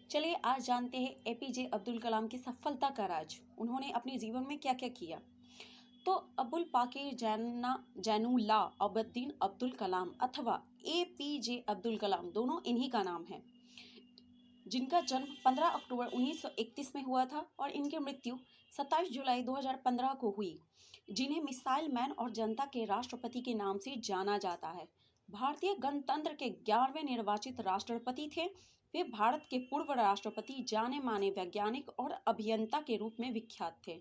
चलिए आज जानते हैं एपीजे अब्दुल कलाम की सफलता का राज। उन्होंने अपने जीवन में क्या क्या किया। तो अबुल पाकिर जैनुल्लाह अबद्दीन अब्दुल कलाम अथवा एपीजे अब्दुल कलाम दोनों इन्हीं का नाम है, जिनका जन्म 15 अक्टूबर 1931 में हुआ था और इनकी मृत्यु 27 जुलाई 2015 को हुई। जिन्हें मिसाइल मैन और जनता के राष्ट्रपति के नाम से जाना जाता है। भारतीय गणतंत्र के 11वें निर्वाचित राष्ट्रपति थे। वे भारत के पूर्व राष्ट्रपति, जाने माने वैज्ञानिक और अभियंता के रूप में विख्यात थे।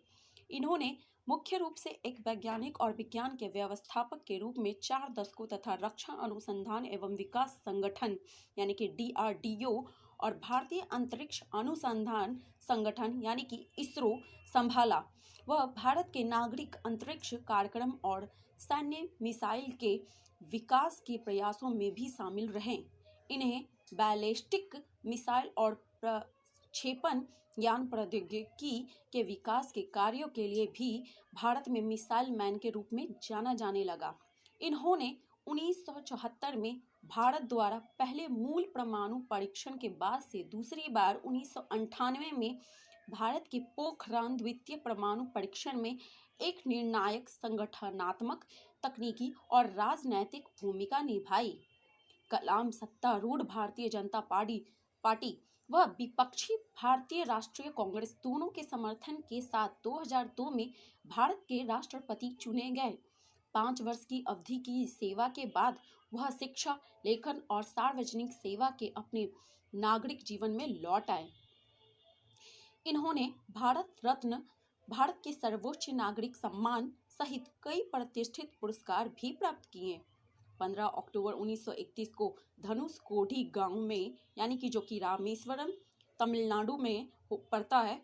इन्होंने मुख्य रूप से एक वैज्ञानिक और विज्ञान के व्यवस्थापक के रूप में 4 दशकों तथा रक्षा अनुसंधान एवं विकास संगठन यानी कि DRDO और भारतीय अंतरिक्ष अनुसंधान संगठन यानी कि इसरो संभाला। वह भारत के नागरिक अंतरिक्ष कार्यक्रम और सैन्य मिसाइल के विकास के प्रयासों में भी शामिल रहे। इन्हें बैलिस्टिक मिसाइल और प्रक्षेपण यान प्रौद्योगिकी के विकास के कार्यों के लिए भी भारत में मिसाइल मैन के रूप में जाना जाने लगा। इन्होंने 1974 में भारत द्वारा पहले मूल परमाणु परीक्षण के बाद से दूसरी बार 1998 में भारत के पोखरान द्वितीय परमाणु परीक्षण में एक निर्णायक संगठनात्मक, तकनीकी और राजनैतिक भूमिका निभाई। कलाम सत्तारूढ़ भारतीय जनता पार्टी व विपक्षी भारतीय राष्ट्रीय कांग्रेस दोनों के समर्थन के साथ 2002 में भारत के राष्ट्रपति चुने गए। 5 वर्ष की अवधि की सेवा के बाद वह शिक्षा, लेखन और सार्वजनिक सेवा के अपने नागरिक जीवन में लौट आए। इन्होंने भारत रत्न, भारत के सर्वोच्च नागरिक सम्मान सहित कई प्रतिष्ठित पुरस्कार भी प्राप्त किए। 15 अक्टूबर 1931 को धनुषकोडी गांव में यानी कि जो कि रामेश्वरम तमिलनाडु में पड़ता है,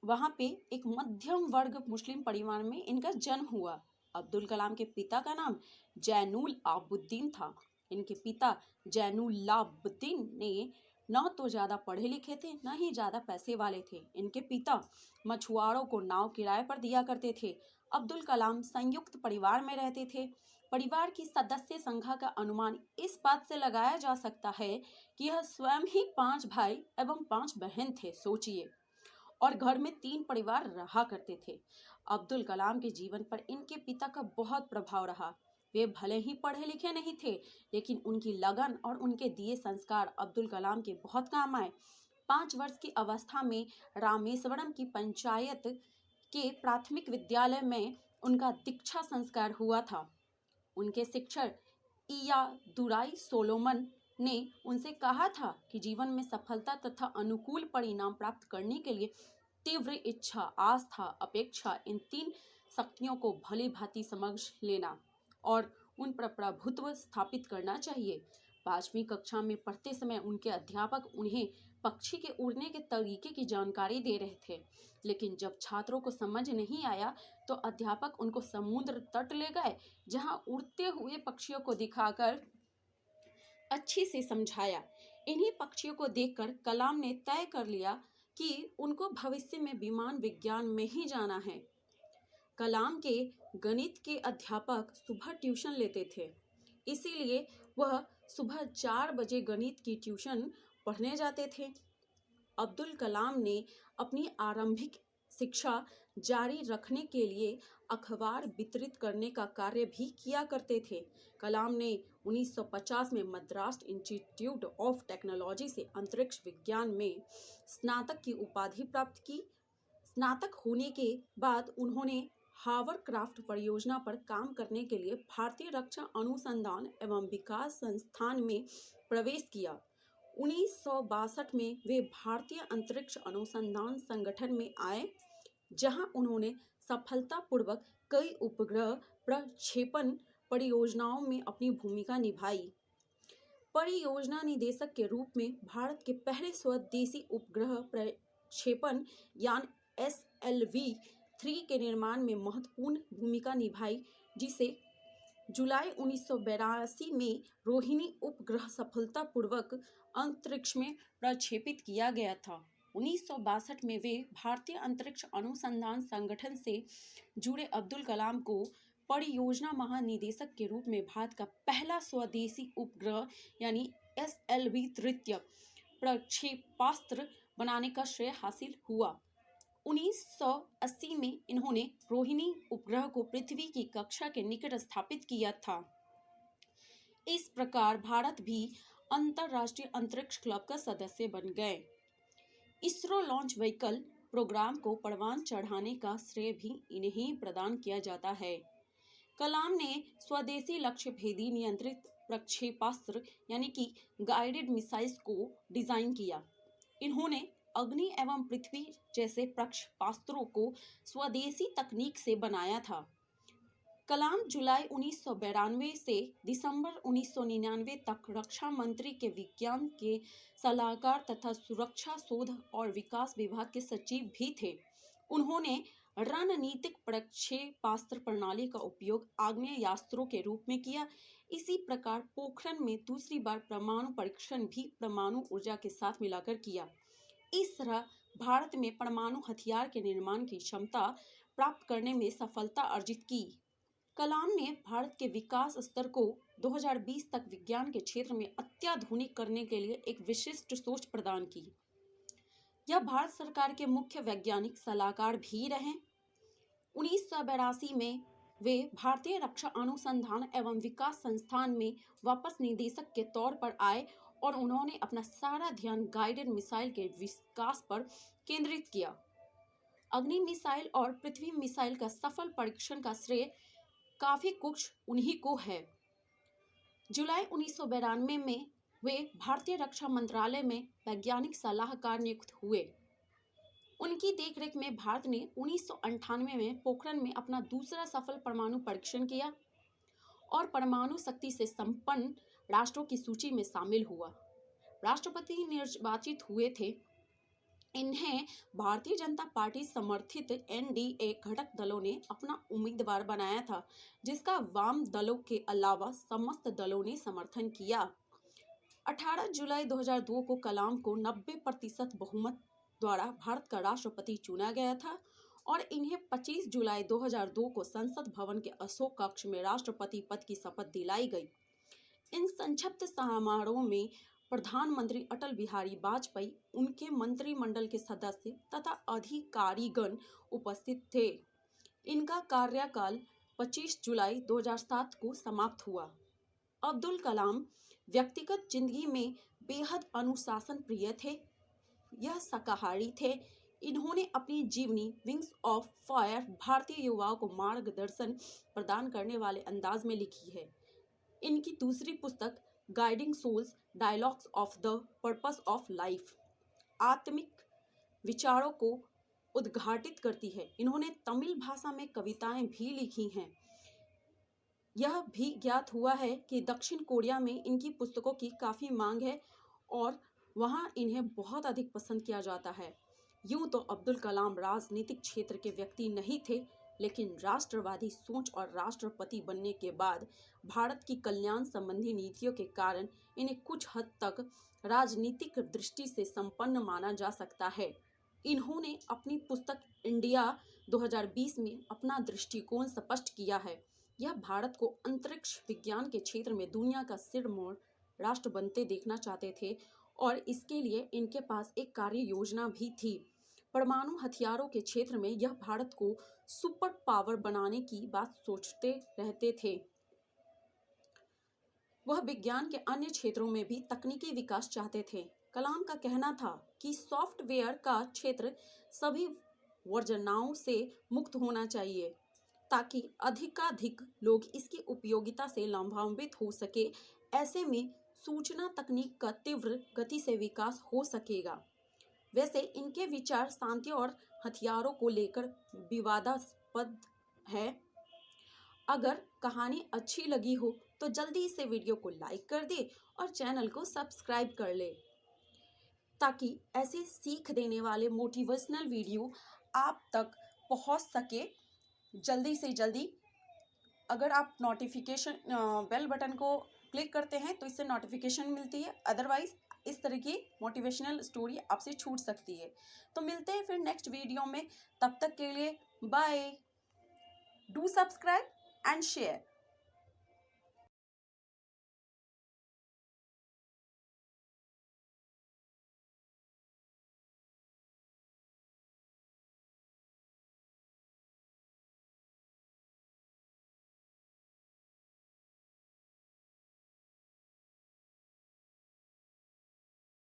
वहां पे एक मध्यम वर्ग मुस्लिम परिवार में इनका जन्म हुआ। अब्दुल कलाम के पिता का नाम जैनुल आबुद्दीन था। इनके पिता जैनुलाब्दीन ने न तो ज़्यादा पढ़े लिखे थे, न ही ज़्यादा पैसे वाले थे। इनके पिता मछुआरों को नाव किराए पर दिया करते थे। अब्दुल कलाम संयुक्त परिवार में रहते थे। परिवार की सदस्य संख्या का अनुमान इस बात से लगाया जा सकता है कि यह स्वयं ही 5 भाई एवं 5 बहन थे। सोचिए, और घर में 3 परिवार रहा करते थे। अब्दुल कलाम के जीवन पर इनके पिता का बहुत प्रभाव रहा। वे भले ही पढ़े लिखे नहीं थे, लेकिन उनकी लगन और उनके दिए संस्कार अब्दुल कलाम के बहुत काम आए। 5 वर्ष की अवस्था में रामेश्वरम की पंचायत के प्राथमिक विद्यालय में उनका दीक्षा संस्कार हुआ था। उनके शिक्षक इयादुराई सोलोमन ने उनसे कहा था कि जीवन में सफलता तथा अनुकूल परिणाम प्राप्त करने के लिए तीव्र इच्छा, आस्था, अपेक्षा, इन 3 शक्तियों को भली भांति समझ लेना और उन पर प्रभुत्व स्थापित करना चाहिए। 5वीं कक्षा में पढ़ते समय उनके अध्यापक उन्हें पक्षी के उड़ने के तरीके की जानकारी दे रहे थे, लेकिन जब छात्रों को समझ नहीं आया तो अध्यापक उनको समुद्र तट ले गए, जहां उड़ते हुए पक्षियों को दिखाकर अच्छी से समझाया। इन्हीं पक्षियों को देखकर कलाम ने तय कर लिया कि उनको भविष्य में विमान विज्ञान में ही जाना है। कलाम के गणित के अध्यापक सुबह ट्यूशन लेते थे, इसीलिए वह सुबह 4 बजे गणित की ट्यूशन पढ़ने जाते थे। अब्दुल कलाम ने अपनी आरंभिक शिक्षा जारी रखने के लिए अखबार वितरित करने का कार्य भी किया करते थे। कलाम ने 1950 में मद्रास इंस्टीट्यूट ऑफ टेक्नोलॉजी से अंतरिक्ष विज्ञान में स्नातक की उपाधि प्राप्त की। स्नातक होने के बाद उन्होंने हावरक्राफ्ट परियोजना पर काम करने के लिए भारतीय रक्षा अनुसंधान एवं विकास संस्थान में प्रवेश किया। 1962 में वे भारतीय अंतरिक्ष अनुसंधान संगठन में आए, जहां उन्होंने सफलतापूर्वक कई उपग्रह प्रक्षेपण परियोजनाओं में अपनी भूमिका निभाई। परियोजना निदेशक के रूप में भारत के पहले स्वदेशी उपग्रह प्रक्षेपण यान SLV-3 के निर्माण में महत्वपूर्ण भूमिका निभाई, जिसे जुलाई 1982 में रोहिणी उपग्रह सफलतापूर्वक अंतरिक्ष में प्रक्षेपित किया गया था। 1962 में वे भारतीय अंतरिक्ष अनुसंधान संगठन से जुड़े अब्दुल कलाम को परियोजना महानिदेशक के रूप में भारत का पहला स्वदेशी उपग्रह यानी SLV तृतीय प्रक्षेपास्त्र बनाने का श्रेय हासिल हुआ। 1980 में इन्होंने रोहिणी उपग्रह को पृथ्वी की कक्षा के निकट स्थापित किया था। इस प्रकार भारत भी अंतरराष्ट्रीय अंतरिक्ष क्लब का सदस्य बन गए। इसरो लॉन्च व्हीकल प्रोग्राम को परवान चढ़ाने का श्रेय भी इन्हें प्रदान किया जाता है। कलाम ने स्वदेशी लक्ष्य भेदी नियंत्रित प्रक्षेपास्त्र यानी कि गाइडेड मिसाइल्स को डिजाइन किया। इन्होंने अग्नि एवं पृथ्वी जैसे प्रक्षेपास्त्रों को स्वदेशी तकनीक से बनाया था। कलाम जुलाई 1992 से दिसंबर 1999 तक रक्षा मंत्री के विज्ञान के सलाहकार तथा सुरक्षा शोध और विकास विभाग के सचिव भी थे। उन्होंने रणनीतिक प्रक्षेपास्त्र प्रणाली का उपयोग आग्नेयास्त्रों के रूप में किया। इसी प्रकार पोखरण में दूसरी बार परमाणु परीक्षण भी परमाणु ऊर्जा के साथ मिलाकर किया। इस तरह भारत में परमाणु हथियार के निर्माण की क्षमता प्राप्त करने में सफलता अर्जित की। कलाम ने भारत के विकास स्तर को 2020 तक विज्ञान के क्षेत्र में अत्याधुनिक करने के लिए एक विशिष्ट सोच प्रदान की। यह भारत सरकार के मुख्य वैज्ञानिक सलाहकार भी रहे। 1982 में वे भारतीय रक्षा अनुसंधान एवं विकास संस्थान में वापस निदेशक के तौर पर आए और उन्होंने अपना सारा ध्यान गाइडेड मिसाइल के विकास पर केंद्रित किया। अग्नि मिसाइल और पृथ्वी मिसाइल का सफल परीक्षण का श्रेय काफी कुछ उन्हीं को है। जुलाई 1992 में वे भारतीय रक्षा मंत्रालय में वैज्ञानिक सलाहकार नियुक्त हुए। उनकी देखरेख में भारत ने 1998 में पोखरण में अपना दूसरा सफल परमाणु परीक्षण किया और परमाणु शक्ति से संपन्न राष्ट्रों की सूची में शामिल हुआ। राष्ट्रपति निर्वाचित हुए थे। इन्हें भारतीय जनता पार्टी समर्थित एनडीए घटक दलों ने अपना उम्मीदवार बनाया था, जिसका वाम दलों के अलावा समस्त दलों ने समर्थन किया। 18 जुलाई 2002 को कलाम को 90% बहुमत द्वारा भारत का राष्ट्रपति चुना गया था और इन्हें 25 जुलाई 2002 को संसद भवन के अशोक कक्ष में राष्ट्रपति पद की शपथ दिलाई गई। इन संक्षिप्त समारोह में प्रधानमंत्री अटल बिहारी वाजपेयी, उनके मंत्रिमंडल के सदस्य तथा अधिकारीगण उपस्थित थे। इनका कार्यकाल 25 जुलाई 2007 को समाप्त हुआ। अब्दुल कलाम व्यक्तिगत जिंदगी में बेहद अनुशासन प्रिय थे। यह शाकाहारी थे। इन्होंने अपनी जीवनी विंग्स ऑफ फायर भारतीय युवाओं को मार्गदर्शन प्रदान करने वाले अंदाज में लिखी है। इनकी दूसरी पुस्तक guiding souls dialogues of the purpose of life आत्मिक विचारों को उद्घाटित करती है। इन्होंने तमिल भाषा में कविताएं भी लिखी हैं। यह भी ज्ञात हुआ है कि दक्षिण कोरिया में इनकी पुस्तकों की काफ़ी मांग है और वहाँ इन्हें बहुत अधिक पसंद किया जाता है। यूं तो अब्दुल कलाम राजनीतिक क्षेत्र के व्यक्ति नहीं थे, लेकिन राष्ट्रवादी सोच और राष्ट्रपति बनने के बाद भारत की कल्याण संबंधी नीतियों के कारण इन्हें कुछ हद तक राजनीतिक दृष्टि से संपन्न माना जा सकता है। इन्होंने अपनी पुस्तक इंडिया 2020 में अपना दृष्टिकोण स्पष्ट किया है। यह भारत को अंतरिक्ष विज्ञान के क्षेत्र में दुनिया का सिरमौर राष्ट्र बनते देखना चाहते थे और इसके लिए इनके पास एक कार्य योजना भी थी। परमाणु हथियारों के क्षेत्र में यह भारत को सुपर पावर बनाने की बात सोचते रहते थे। वह विज्ञान के अन्य क्षेत्रों में भी तकनीकी विकास चाहते थे। कलाम का कहना था कि सॉफ्टवेयर का क्षेत्र सभी वर्जनाओं से मुक्त होना चाहिए ताकि अधिकाधिक लोग इसकी उपयोगिता से लाभान्वित हो सके। ऐसे में सूचना तकनीक का तीव्र गति से विकास हो सकेगा। वैसे इनके विचार शांति और हथियारों को लेकर विवादास्पद है। अगर कहानी अच्छी लगी हो तो जल्दी से वीडियो को लाइक कर दे और चैनल को सब्सक्राइब कर ले ताकि ऐसे सीख देने वाले मोटिवेशनल वीडियो आप तक पहुंच सके जल्दी से जल्दी। अगर आप नोटिफिकेशन बेल बटन को क्लिक करते हैं तो इससे नोटिफिकेशन मिलती है, अदरवाइज इस तरह की मोटिवेशनल स्टोरी आपसे छूट सकती है। तो मिलते हैं फिर नेक्स्ट वीडियो में, तब तक के लिए bye. Do subscribe and share.